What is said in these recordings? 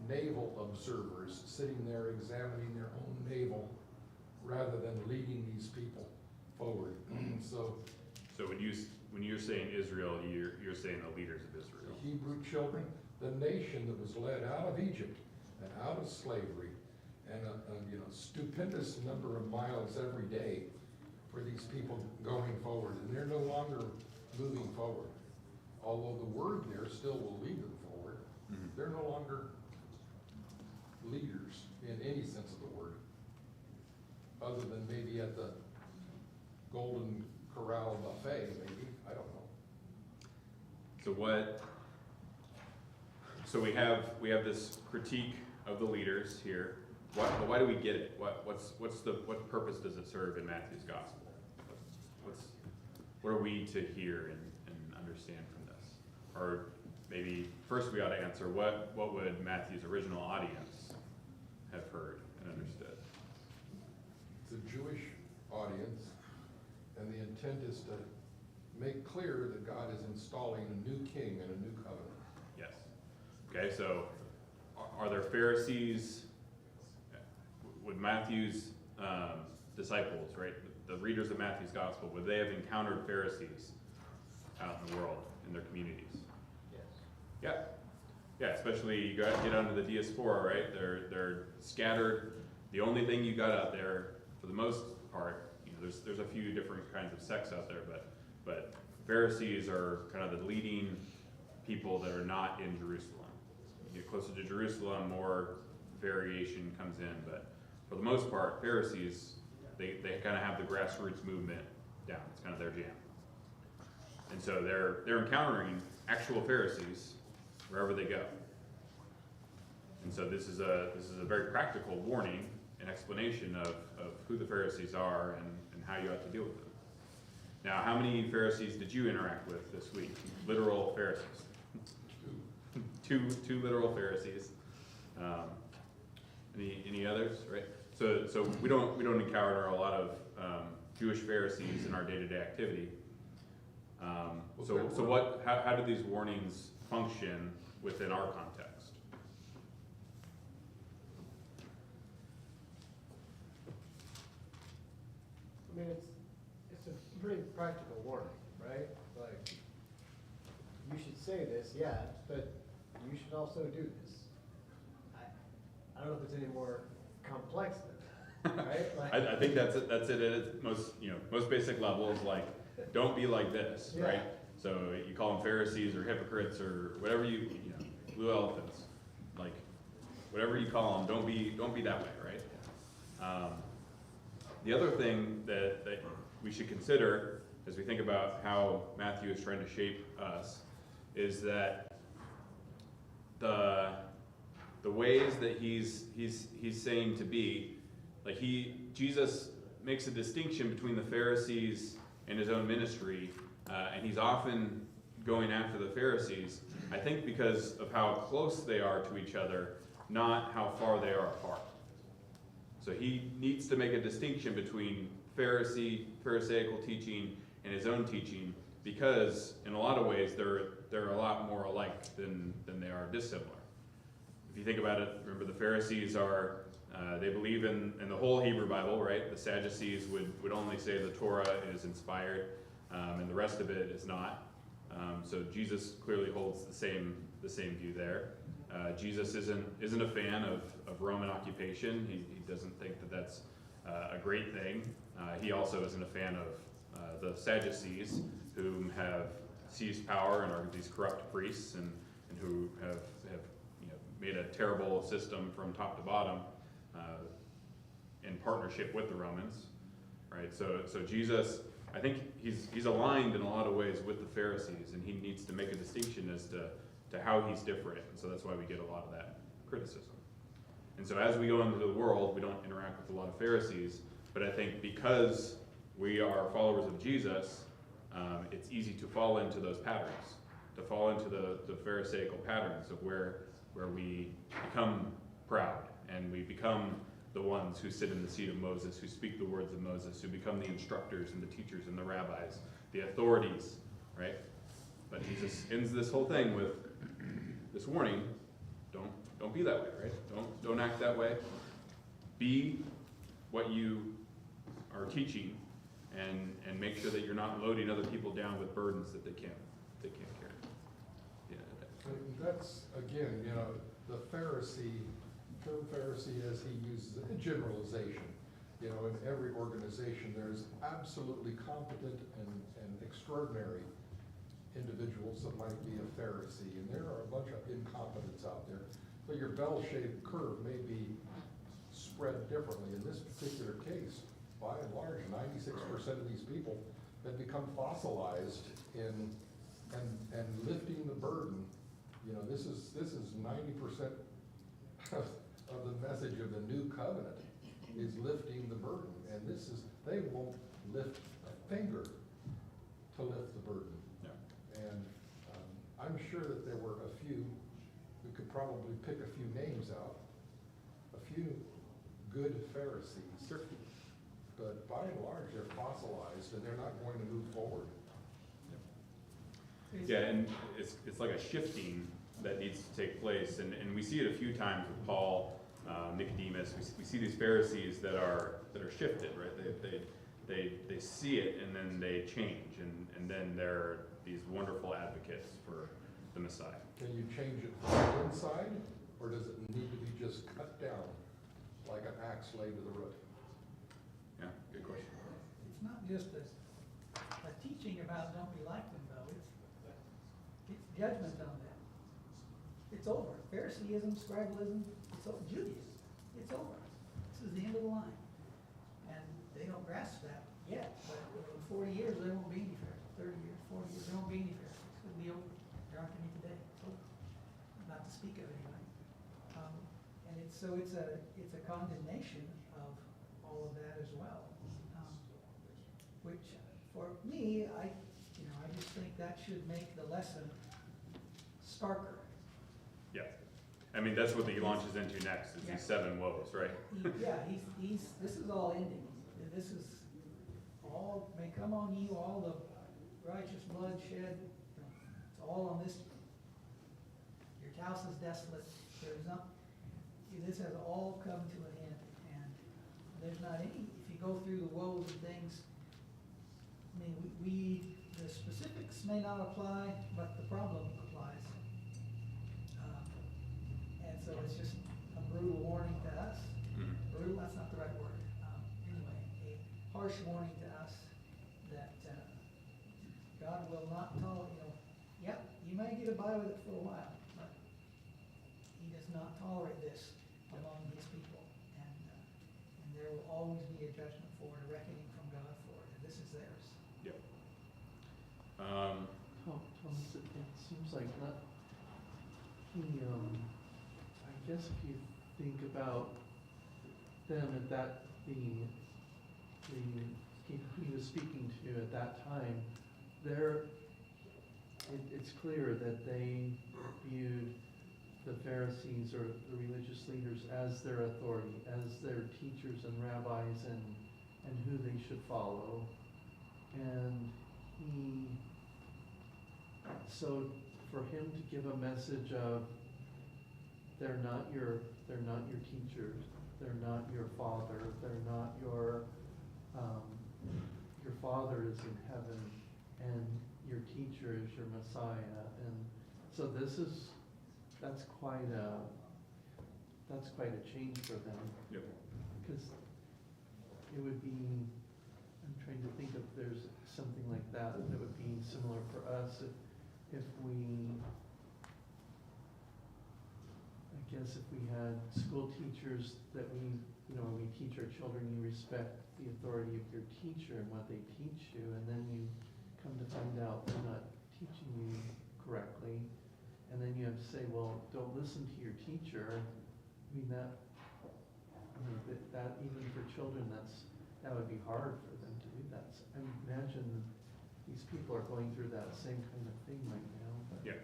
naval observers sitting there examining their own navel rather than leading these people forward. So when you're saying Israel, you're saying the leaders of Israel. the Hebrew children, the nation that was led out of Egypt and out of slavery, and a stupendous number of miles every day for these people going forward, and they're no longer moving forward. Although the word there still will lead them forward, they're no longer leaders in any sense of the word, other than maybe at the Golden Corral buffet, maybe, I don't know. So we have this critique of the leaders here. Why do we get it? What purpose does it serve in Matthew's gospel? What are we to hear and understand from this? Or maybe first we ought to answer what would Matthew's original audience have heard and understood? It's a Jewish audience, and the intent is to make clear that God is installing a new king and a new covenant. Yes. Okay, so are there Pharisees? Would Matthew's disciples, right, the readers of Matthew's gospel, would they have encountered Pharisees out in the world, in their communities? Yes. Yeah, especially you get out into the diaspora, right? They're scattered. The only thing you got out there, for the most part, there's a few different kinds of sects out there, but Pharisees are kind of the leading people that are not in Jerusalem. You get closer to Jerusalem, more variation comes in, but for the most part, Pharisees, they kind of have the grassroots movement down. It's kind of their jam. And so they're encountering actual Pharisees wherever they go. And so this is a very practical warning and explanation of who the Pharisees are and how you ought to deal with them. Now, how many Pharisees did you interact with this week? Literal Pharisees. Two literal Pharisees. Any others? Right. So we don't encounter a lot of Jewish Pharisees in our day-to-day activity. How do these warnings function within our context? I mean, it's a pretty practical warning, right? Like, you should say this, yeah, but you should also do this. I don't know if it's any more complex than that, right? Like, I think that's it at its most basic level is like, don't be like this, Yeah. right? So you call them Pharisees or hypocrites or whatever blue elephants, like whatever you call them, don't be that way, right? The other thing that we should consider as we think about how Matthew is trying to shape us is that the ways that he's saying to be, like Jesus makes a distinction between the Pharisees and his own ministry, and he's often going after the Pharisees, I think because of how close they are to each other, not how far they are apart. So he needs to make a distinction between Pharisaical teaching and his own teaching, because in a lot of ways they're a lot more alike than they are dissimilar. If you think about it, remember the Pharisees are they believe in the whole Hebrew Bible, right? The Sadducees would only say the Torah is inspired, and the rest of it is not. So Jesus clearly holds the same view there. Jesus isn't a fan of Roman occupation. He doesn't think that that's a great thing. He also isn't a fan of the Sadducees, whom have seized power and are these corrupt priests and who have made a terrible system from top to bottom in partnership with the Romans, right? So Jesus, I think he's aligned in a lot of ways with the Pharisees, and he needs to make a distinction as to how he's different, and so that's why we get a lot of that criticism. And so as we go into the world, we don't interact with a lot of Pharisees, but I think because we are followers of Jesus, it's easy to fall into those patterns, to fall into the Pharisaical patterns of where we become proud and we become the ones who sit in the seat of Moses, who speak the words of Moses, who become the instructors and the teachers and the rabbis, the authorities, right? But Jesus ends this whole thing with this warning: don't don't be that way, right? Don't act that way. Be what you are teaching, and make sure that you're not loading other people down with burdens that they can't carry. Yeah. And that's, again, you know, the Pharisee, term Pharisee, as he uses a generalization. You know, in every organization, there's absolutely competent and extraordinary individuals that might be a Pharisee, and there are a bunch of incompetents out there. So your bell-shaped curve may be spread differently. In this particular case, by and large, 96% of these people have become fossilized in and lifting the burden. You know, this is 90% of the message of the new covenant is lifting the burden, and they won't lift a finger to lift the burden. Yeah. And I'm sure that there were a few, we could probably pick a few names out, a few good Pharisees. Sure. But by and large, they're fossilized and they're not going to move forward. Yeah, and it's like a shifting that needs to take place, and we see it a few times with Paul, Nicodemus. We see these Pharisees that are shifted, right? They see it and then they change, and then they're these wonderful advocates for the Messiah. Can you change it from the inside, or does it need to be just cut down like an axe laid to the root? Yeah, good question. It's not just a teaching about don't be like them, though. It's judgment on them. It's over. Phariseeism, scribalism, it's over. Judaism, it's over. This is the end of the line. And they don't grasp that yet, but in 40 years, there won't be any Pharisees. 30 years, 40 years, there won't be any Pharisees. It'll be over. There aren't any today. It's over. Not to speak of anyway. And it's a condemnation of all of that as well. Which, for me, I just think that should make the lesson starker. Yeah, I mean, that's what he launches into next, is Yeah. these 7 woes, right? This is all ending. This is all, may come on you, all the righteous blood shed, it's all on this. Your house is desolate, there's not, this has all come to an end, and there's not any, if you go through the woes and things, I mean, the specifics may not apply, but the problem applies. And so it's just a brutal warning to us. Mhm. Brutal, that's not the right word. Anyway, a harsh warning to us that God will not tolerate, yep, you may get by with it for a while, but He does not tolerate this among His people. And there will always be a judgment for it, a reckoning from God for it, and this is theirs. Yep. Thomas, it seems like not, I guess if you think about them at that, he was speaking to at that time, it's clear that they viewed the Pharisees or the religious leaders as their authority, as their teachers and rabbis and who they should follow. And so for him to give a message of they're not your teachers, they're not your father, they're not your father is in heaven, and your teacher is your Messiah, and so that's quite a change for them. Yep. Because it would be, I'm trying to think if there's something like that would be similar for us if we, I guess if we had school teachers that when we teach our children, you respect the authority of your teacher and what they teach you, and then you come to find out they're not teaching you correctly, and then you have to say, well, don't listen to your teacher. I mean, that even for children, that would be hard for them to do that. So I imagine these people are going through that same kind of thing right now. But. Yeah.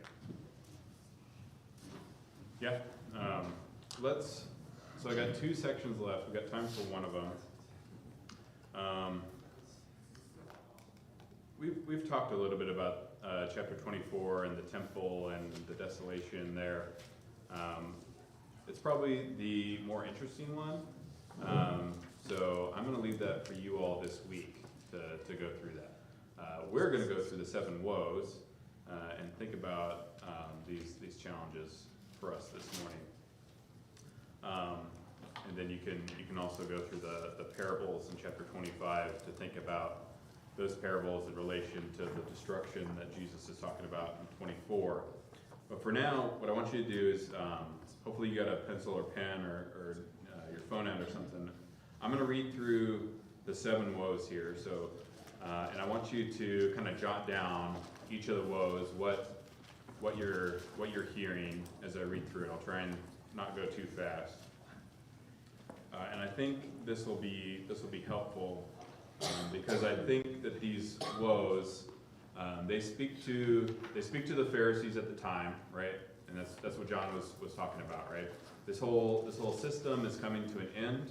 Yeah. So I got 2 sections left. We've got time for one of them. We've talked a little bit about chapter 24 and the temple and the desolation there. It's probably the more interesting one. So I'm gonna leave that for you all this week to go through that. We're gonna go through the 7 woes and think about these challenges for us this morning. And then you can also go through the parables in chapter 25 to think about those parables in relation to the destruction that Jesus is talking about in 24. But for now, what I want you to do is, hopefully you got a pencil or pen or your phone out or something. I'm going to read through the 7 woes here. So, and I want you to kind of jot down each of the woes, what you're hearing as I read through it. I'll try and not go too fast. And I think this will be helpful because I think that these woes they speak to the Pharisees at the time, right? And that's what John was talking about, right? This whole system is coming to an end,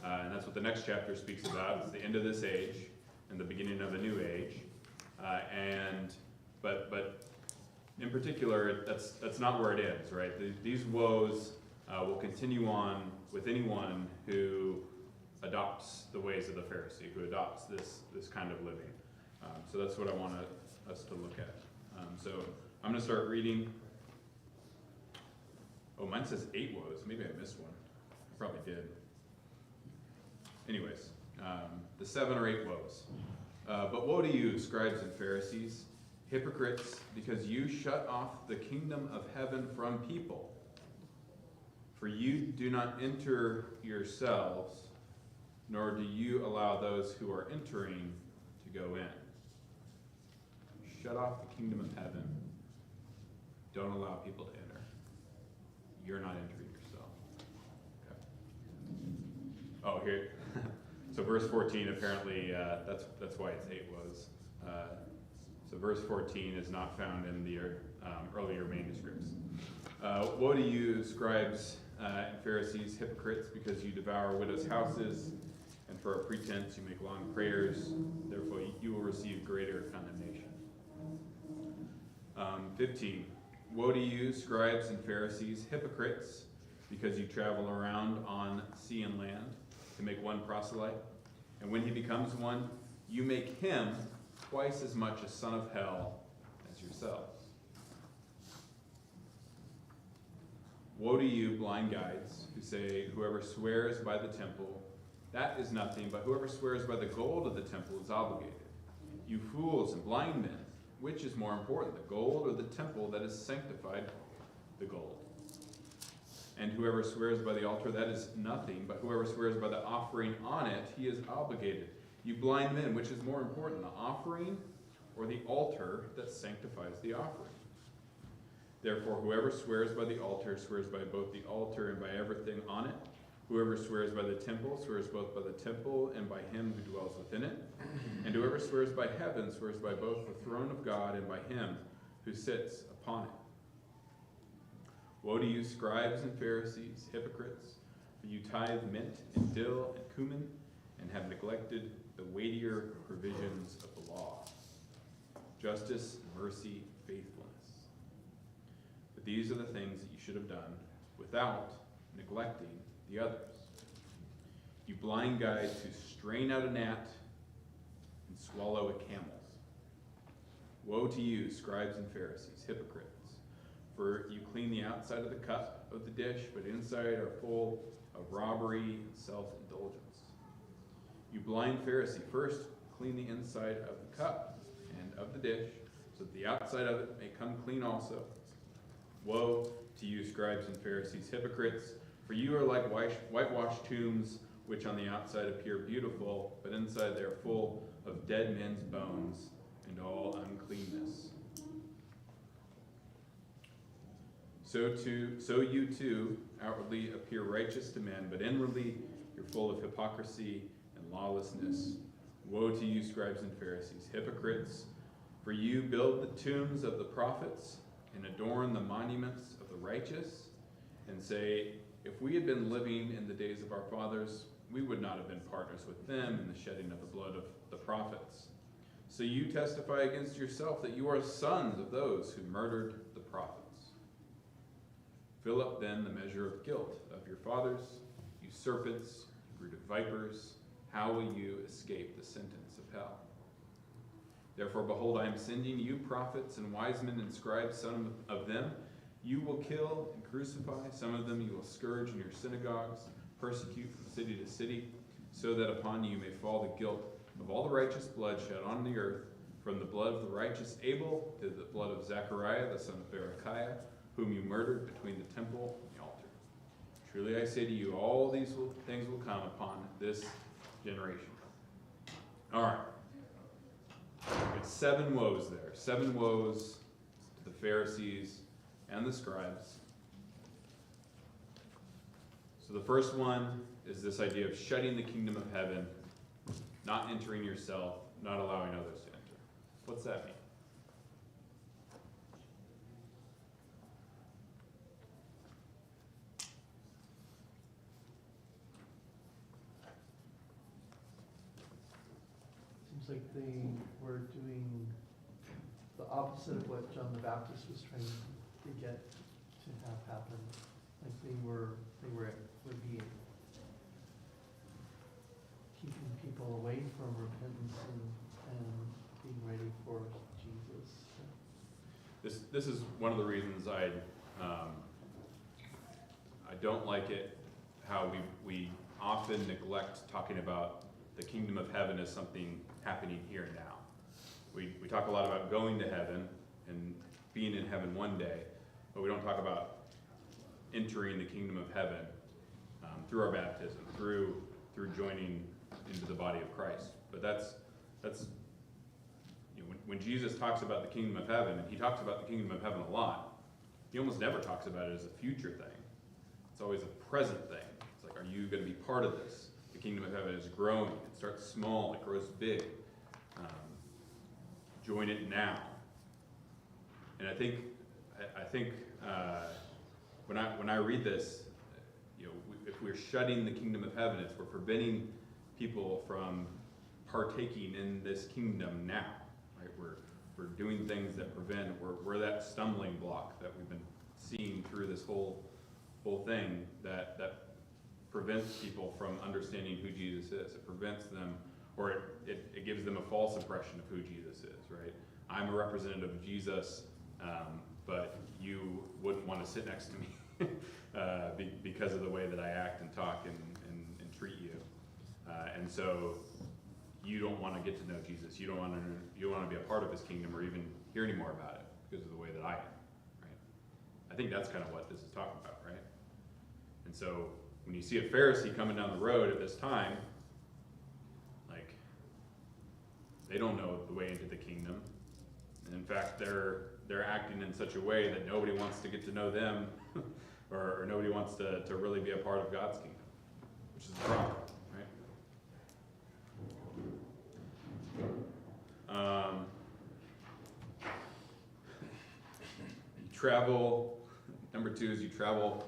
and that's what the next chapter speaks about. It's the end of this age and the beginning of a new age. But in particular, that's not where it ends, right? These woes will continue on with anyone who adopts the ways of the Pharisee, who adopts this kind of living. So that's what I want us to look at. So I'm going to start reading. Oh, mine says 8 woes. Maybe I missed one. I probably did. Anyways, the 7 or 8 woes. But woe to you, scribes and Pharisees, hypocrites, because you shut off the kingdom of heaven from people. For you do not enter yourselves, nor do you allow those who are entering to go in. Shut off the kingdom of heaven. Don't allow people to enter. You're not entering yourself. Okay. Oh, here. So verse 14, apparently, that's why it's 8 woes. So verse 14 is not found in the earlier manuscripts. Woe to you, scribes and Pharisees, hypocrites, because you devour widows' houses, and for a pretense you make long prayers. Therefore you will receive greater condemnation. 15. Woe to you, scribes and Pharisees, hypocrites, because you travel around on sea and land to make one proselyte, and when he becomes one, you make him twice as much a son of hell as yourselves. Woe to you, blind guides, who say, whoever swears by the temple, that is nothing, but whoever swears by the gold of the temple is obligated. You fools and blind men, which is more important, the gold or the temple that is sanctified? The gold. And whoever swears by the altar, that is nothing, but whoever swears by the offering on it, he is obligated. You blind men, which is more important, the offering or the altar that sanctifies the offering? Therefore, whoever swears by the altar swears by both the altar and by everything on it. Whoever swears by the temple swears both by the temple and by him who dwells within it. And whoever swears by heaven swears by both the throne of God and by him who sits upon it. Woe to you, scribes and Pharisees, hypocrites, for you tithe mint and dill and cumin, and have neglected the weightier provisions of the law, justice, mercy, faithfulness. But these are the things that you should have done without neglecting the others. You blind guides who strain out a gnat and swallow a camel. Woe to you, scribes and Pharisees, hypocrites, for you clean the outside of the cup of the dish, but inside are full of robbery and self-indulgence. You blind Pharisee, first clean the inside of the cup and of the dish, so that the outside of it may come clean also. Woe to you, scribes and Pharisees, hypocrites, for you are like whitewashed tombs, which on the outside appear beautiful, but inside they are full of dead men's bones and all uncleanness. So you too outwardly appear righteous to men, but inwardly you're full of hypocrisy and lawlessness. Woe to you, scribes and Pharisees, hypocrites, for you build the tombs of the prophets and adorn the monuments of the righteous, and say, if we had been living in the days of our fathers, we would not have been partners with them in the shedding of the blood of the prophets. So you testify against yourself that you are sons of those who murdered the prophets. Fill up then the measure of guilt of your fathers, you serpents, you brood of vipers. How will you escape the sentence of hell? Therefore, behold, I am sending you prophets and wise men and scribes. Some of them you will kill and crucify. Some of them you will scourge in your synagogues, persecute from city to city, so that upon you may fall the guilt of all the righteous blood shed on the earth, from the blood of the righteous Abel to the blood of Zechariah, the son of Berechiah, whom you murdered between the temple and the altar. Truly I say to you, all these things will come upon this generation. All right. It's 7 woes there. 7 woes to the Pharisees and the scribes. So the first one is this idea of shutting the kingdom of heaven, not entering yourself, not allowing others to enter. What's that mean? Seems like they were doing the opposite of what John the Baptist was trying to get to have happen. Like they were being keeping people away from repentance and being ready for Jesus. This is one of the reasons I don't like it, how we often neglect talking about the kingdom of heaven as something happening here and now. We talk a lot about going to heaven and being in heaven one day, but we don't talk about entering the kingdom of heaven through our baptism, through joining into the body of Christ. But that's when Jesus talks about the kingdom of heaven, and he talks about the kingdom of heaven a lot, he almost never talks about it as a future thing. It's always a present thing. It's like, are you going to be part of this? The kingdom of heaven is growing. It starts small, it grows big. Join it now. And I think when I read this, if we're shutting the kingdom of heaven, it's we're preventing people from partaking in this kingdom now. Right? We're doing things that prevent. We're that stumbling block that we've been seeing through this whole thing that prevents people from understanding who Jesus is. It prevents them, or it gives them a false impression of who Jesus is, right? I'm a representative of Jesus, but you wouldn't want to sit next to me because of the way that I act and talk and treat you. And so you don't want to get to know Jesus. You don't want to be a part of his kingdom or even hear any more about it because of the way that I am, right? I think that's kind of what this is talking about, right? And so when you see a Pharisee coming down the road at this time, like, they don't know the way into the kingdom. And in fact, they're acting in such a way that nobody wants to get to know them or nobody wants to really be a part of God's kingdom, which is the problem, right? You travel, number 2 is you travel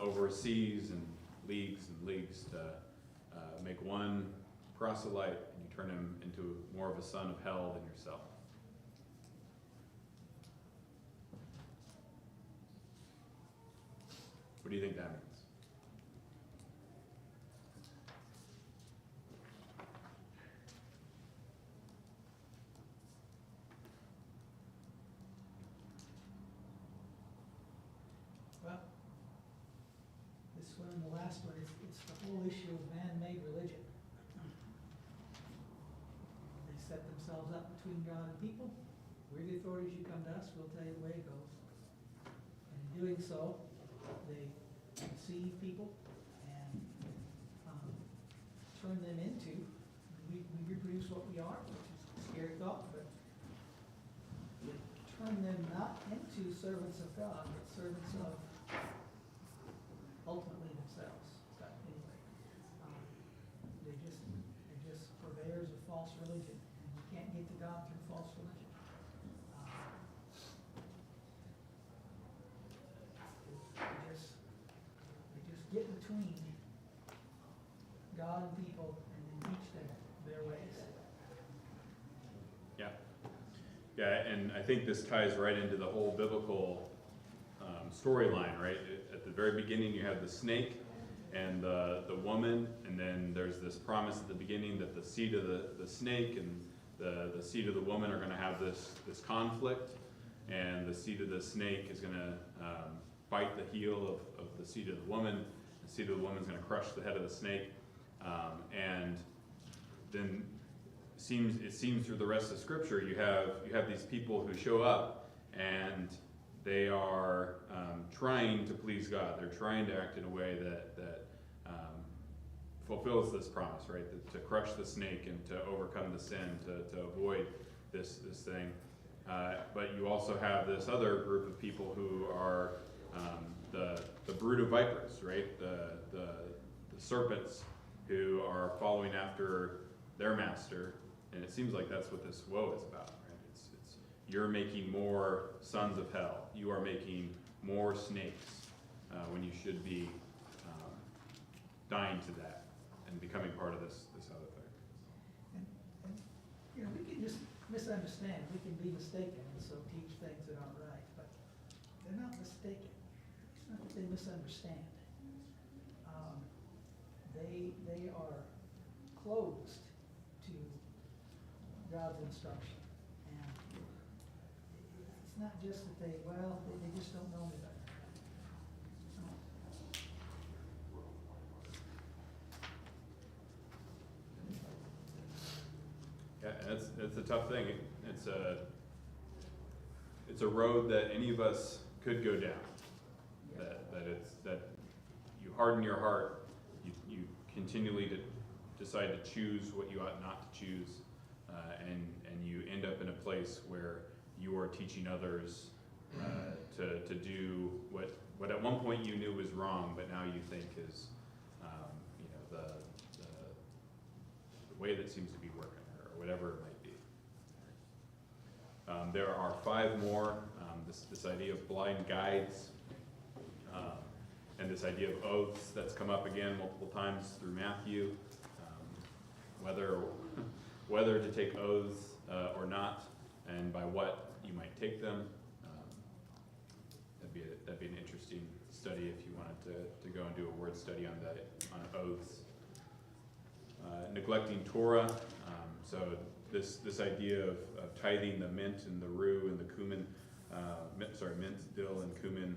overseas and leagues to make one proselyte, and you turn him into more of a son of hell than yourself. What do you think that means? Well, this one and the last one, it's the whole issue of man-made religion. They set themselves up between God and people. We're the authorities, you come to us, we'll tell you the way it goes. And in doing so, they deceive people and turn them into, we reproduce what we are, which is a scary thought, but they turn them not into servants of God, but servants of ultimately themselves. But anyway, they're just purveyors of false religion, and you can't get to God through false religion. They just get between God and people and then teach them their ways. Yeah, and I think this ties right into the whole biblical storyline, right? At the very beginning, you have the snake and the woman, and then there's this promise at the beginning that the seed of the snake and the seed of the woman are going to have this conflict, and the seed of the snake is going to bite the heel of the seed of the woman. The seed of the woman is going to crush the head of the snake, and then it seems through the rest of Scripture you have these people who show up and they are trying to please God. They're trying to act in a way that fulfills this promise, right? To crush the snake and to overcome the sin, to avoid this thing. But you also have this other group of people who are the brood of vipers, right? The serpents who are following after their master, and it seems like that's what this woe is about, right? It's you're making more sons of hell. You are making more snakes when you should be dying to that and becoming part of this other thing. And, you know, we can just misunderstand, we can be mistaken, and so teach things that aren't right, but they're not mistaken. It's not that they misunderstand. They are closed to God's instruction. And it's not just that they just don't know any better. Yeah, and it's a tough thing. It's a road that any of us could go down. That you harden your heart, you continually decide to choose what you ought not to choose, and you end up in a place where you are teaching others to do what at one point you knew was wrong, but now you think is the way that seems to be working, or whatever it might be. There are 5 more. This idea of blind guides, and this idea of oaths that's come up again multiple times through Matthew. Whether to take oaths or not, and by what you might take them. That'd be an interesting study if you wanted to go and do a word study on oaths. Neglecting Torah. So this idea of tithing the mint and the rue and the cumin, mint, dill, and cumin,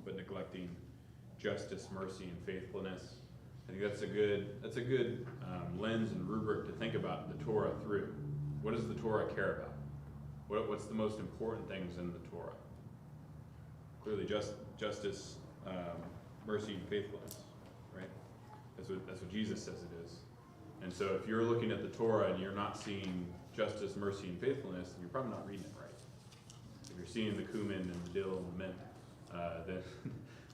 but neglecting justice, mercy, and faithfulness. I think that's a good lens and rubric to think about the Torah through. What does the Torah care about? What's the most important things in the Torah? Clearly, justice, mercy, and faithfulness, right? That's what Jesus says it is. And so, if you're looking at the Torah and you're not seeing justice, mercy, and faithfulness, then you're probably not reading it right. If you're seeing the cumin and the dill and the mint,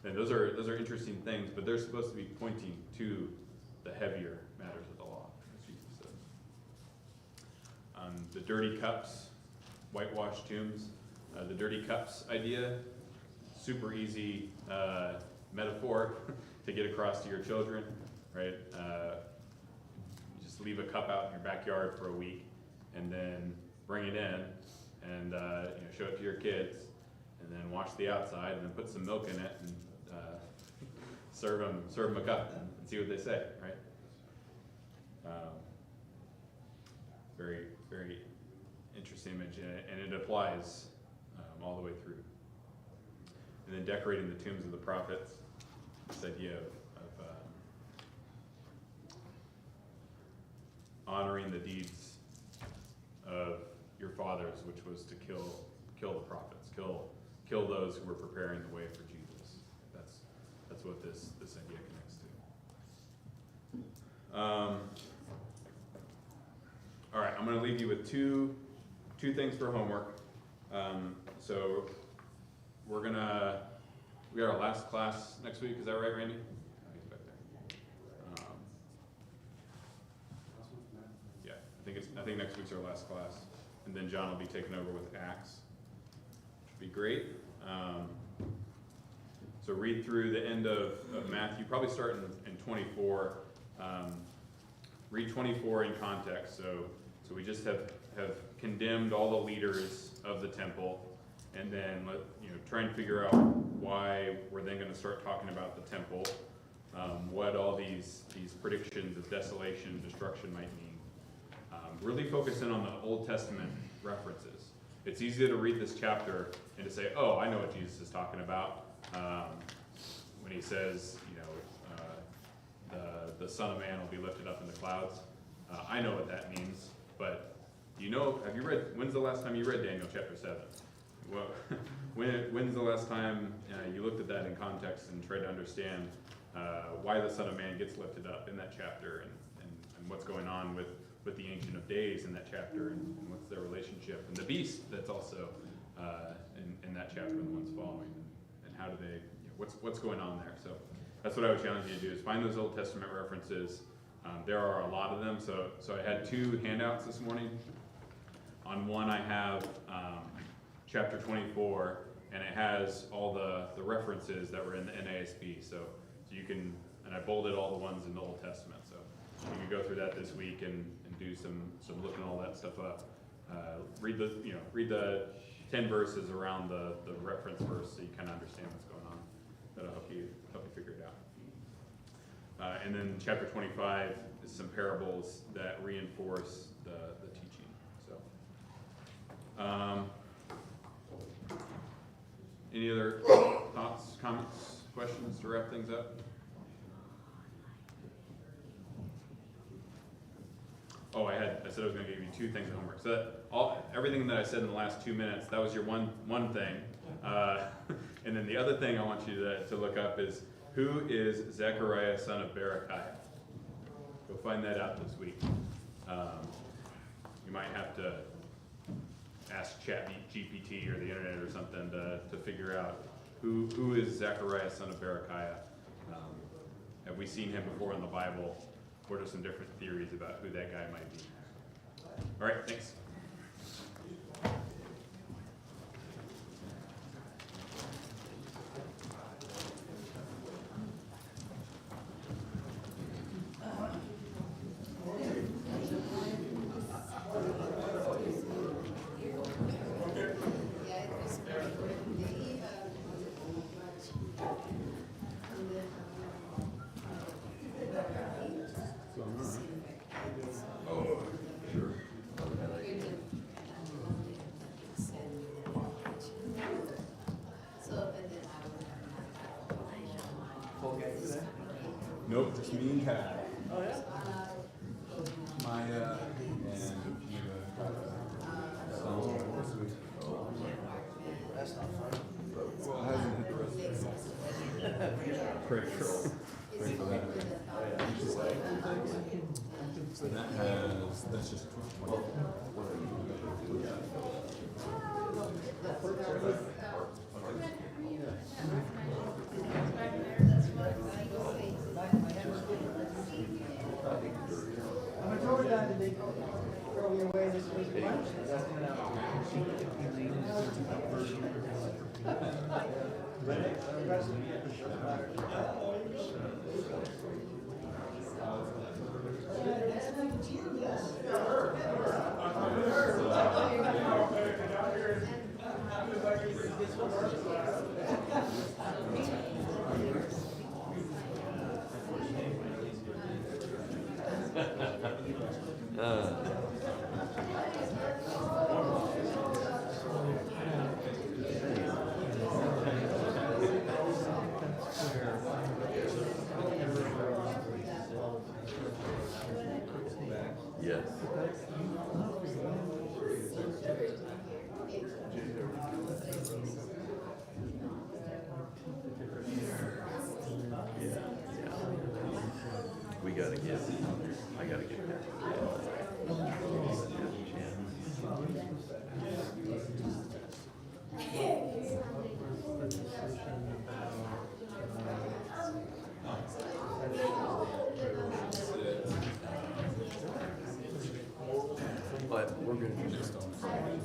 then those are interesting things, but they're supposed to be pointing to the heavier matters of the law, as Jesus says. The dirty cups, whitewashed tombs. The dirty cups idea, super easy metaphor to get across to your children, right? You just leave a cup out in your backyard for a week, and then bring it in, and show it to your kids, and then wash the outside, and then put some milk in it, and serve them a cup and see what they say, right? Very, very interesting image, and it applies all the way through. And then decorating the tombs of the prophets, this idea of honoring the deeds of your fathers, which was to kill the prophets, kill those who were preparing the way for Jesus. That's what this idea connects to. All right, I'm going to leave you with two things for homework. So we got our last class next week. Is that right, Randy? Oh, he's back there. Yeah, I think next week's our last class, and then John will be taking over with Acts, which would be great. So read through the end of Matthew, probably start in 24. Read 24 in context. So we just have condemned all the leaders of the temple, and then try and figure out why we're then going to start talking about the temple, what all these predictions of desolation, destruction might mean. Really focus in on the Old Testament references. It's easy to read this chapter and to say, oh, I know what Jesus is talking about. When he says, the Son of Man will be lifted up in the clouds. I know what that means, but when's the last time you read Daniel chapter 7? Well, when's the last time you looked at that in context and tried to understand why the Son of Man gets lifted up in that chapter and what's going on with the Ancient of Days in that chapter and what's their relationship, and the beast that's also in that chapter and the ones following, and how do they, what's going on there. So that's what I would challenge you to do, is find those Old Testament references. There are a lot of them, so I had 2 handouts this morning. On one I have chapter 24, and it has all the references that were in the NASB, so you can, and I bolded all the ones in the Old Testament, so you can go through that this week and do some looking all that stuff up. Read the 10 verses around the reference verse, so you kind of understand what's going on. That'll help you figure it out. And then chapter 25 is some parables that reinforce the teaching. So, any other thoughts, comments, questions to wrap things up? Oh, I said I was going to give you 2 things of homework. So everything that I said in the last 2 minutes, that was your one thing. And then the other thing I want you to look up is, who is Zechariah son of Berechiah? Go find that out this week. You might have to ask ChatGPT or the internet or something to figure out who is Zechariah son of Berechiah. Have we seen him before in the Bible? What are some different theories about who that guy might be? All right, thanks. Nope, just me and Kat. Oh, yeah? Maya and That's not fun. well, it hasn't hit the rest of it. Pray for that. She's like, and that's just 20. I'm a tour guide today. Throw me away this week. Yes. We gotta get, I gotta get that. But we're gonna do this on Friday.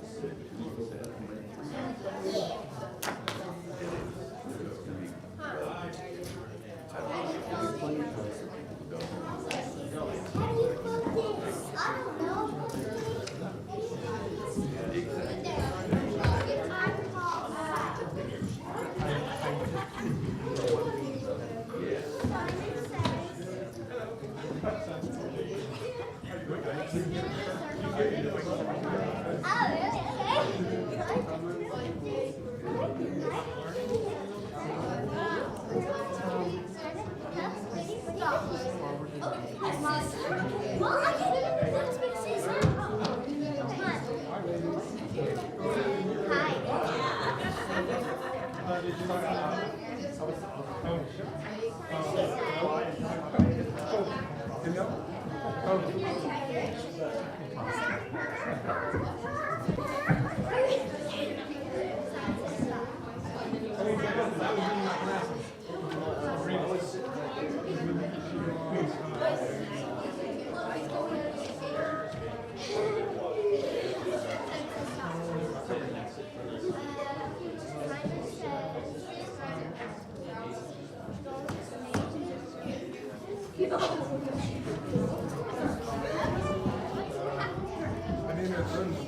I mean, it's